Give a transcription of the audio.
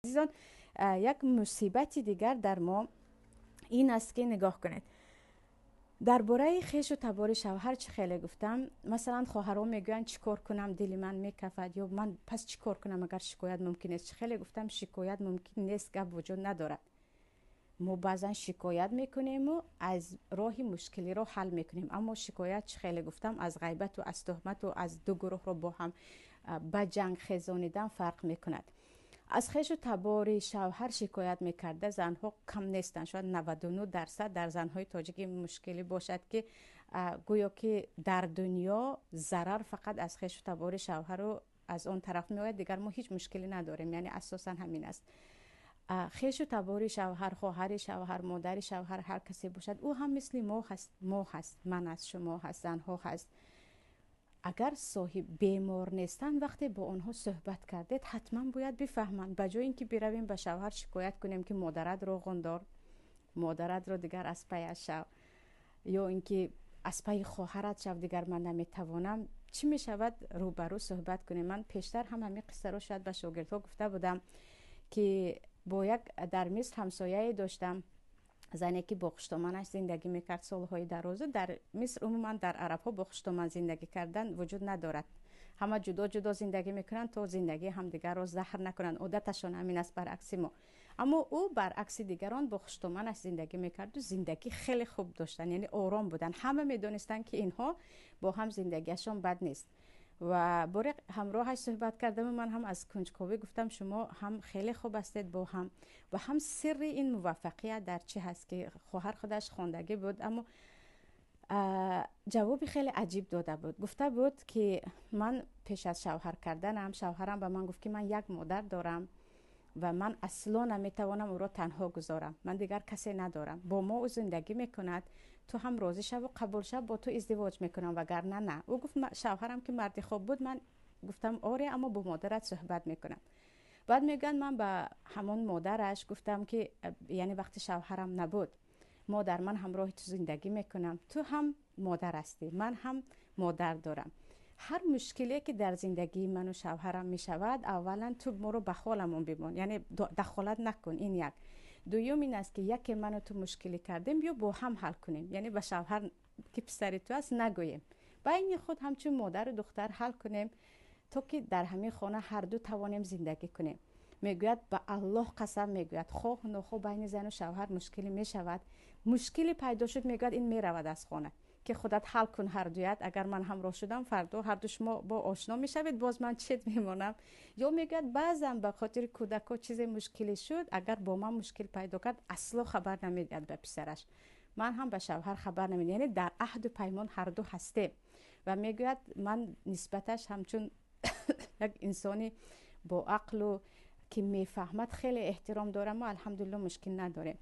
عزیزان، یک مصیبت دیگر در ما این است که نگاه کنید، درباره خویش و تبار شوهر چه خیلی گفتم. مثلا خواهرام میگن چیکار کنم دل من میکفد، یا من پس چیکار کنم اگر شکایت ممکن است. چه خیلی گفتم شکایت ممکن نیست، گپ وجود ندارد. ما بعضا شکایت میکنیم و از راه مشکلی رو حل میکنیم، اما شکایت چه خیلی گفتم از غیبت و از تهمت و از دو گروه رو با هم به جنگ خیزانیدن فرق میکند. از خویش و تبار شوهر شکایت میکرده زنها کم نیستند. شاید 99% در زنهای تاجیک مشکلی باشد که گویا که در دنیا ضرر فقط از خویش و تبار شوهر رو از اون طرف میآید، دیگر ما هیچ مشکلی نداریم. یعنی اساسا همین است. خویش و تبار شوهر، خواهر شوهر، مادر شوهر، هر کسی باشد، او هم مثل ما هست، من از شما هست، زنها هست. اگر صاحب بیمار نیستن وقتی با آنها صحبت کردید حتما باید بفهمند. به جای اینکه برویم به شوهر شکایت کنیم که مادرت رو غندار، مادرت رو دیگر از پیش شو، یا اینکه از پی خواهرت شو دیگر من نمیتوانم، چی می شود روبرو صحبت کنیم. من پیشتر هم همین قصه رو شاید به شاگردها گفته بودم که با یک در مصر همسایه داشتم، زنی که با خشتومنش زندگی میکرد سالهای درازه. در مصر عموما در عرب ها با خشتومن زندگی کردن وجود ندارد، همه جدا جدا زندگی میکنن تا زندگی همدیگر را زهر نکنن. عادتشان همین است، برعکس ما. اما او برعکس دیگران با خشتومنش زندگی میکرد و زندگی خیلی خوب داشتن، یعنی آرام بودن. همه میدونستن که اینها با هم زندگیشان بد نیست. و برای همراهش صحبت کردم، من هم از کنجکاوی گفتم شما هم خیلی خوب هستید با هم. و هم سر این موفقیت در چه هست که خواهر خودش خواندگی بود، اما جوابی خیلی عجیب داده بود. گفته بود که من پیش از شوهر کردنم، شوهرم به من گفت که من یک مادر دارم و من اصلا نمیتوانم او را تنها گذارم، من دیگر کسی ندارم، با ما او زندگی میکند، تو هم راضی شو و قبول شو، با تو ازدواج میکنم، وگرنه نه. او گفت شوهرم که مردی خوب بود. من گفتم آره، اما با مادرت صحبت میکنم. بعد میگن من به همون مادرش گفتم که یعنی وقتی شوهرم نبود، مادر من همراه تو زندگی میکنم، تو هم مادر هستی، من هم مادر دارم. هر مشکلی که در زندگی من و شوهرم می شود، اولا تو ما رو به حالمون بمان، یعنی دخالت نکن. این یک. دوم این است که یکی من و تو مشکلی کردیم بیا با هم حل کنیم، یعنی به شوهر که پسر تو است نگوییم، بین خود همچون مادر و دختر حل کنیم تا که در همین خانه هر دو توانیم زندگی کنیم. میگوید به الله قسم، میگوید خواه نخواه بین زن و شوهر مشکلی می شود، مشکلی پیدا شد، میگوید این میرود از خانه که خودت حل کن هر دویت. اگر من همراه شدم فردا هر دو شما با آشنا میشوید، باز من چت میمونم. یا میگوید بعضم به خاطر کودک چیز مشکلی شد، اگر با من مشکل پیدا کرد اصلا خبر نمیدهد به پسرش، من هم به شوهر خبر نمیدم. یعنی در عهد و پیمان هر دو هسته. و میگوید من نسبتش همچون یک انسانی با عقل و که میفهمد خیلی احترام دارم و الحمدلله مشکل نداریم.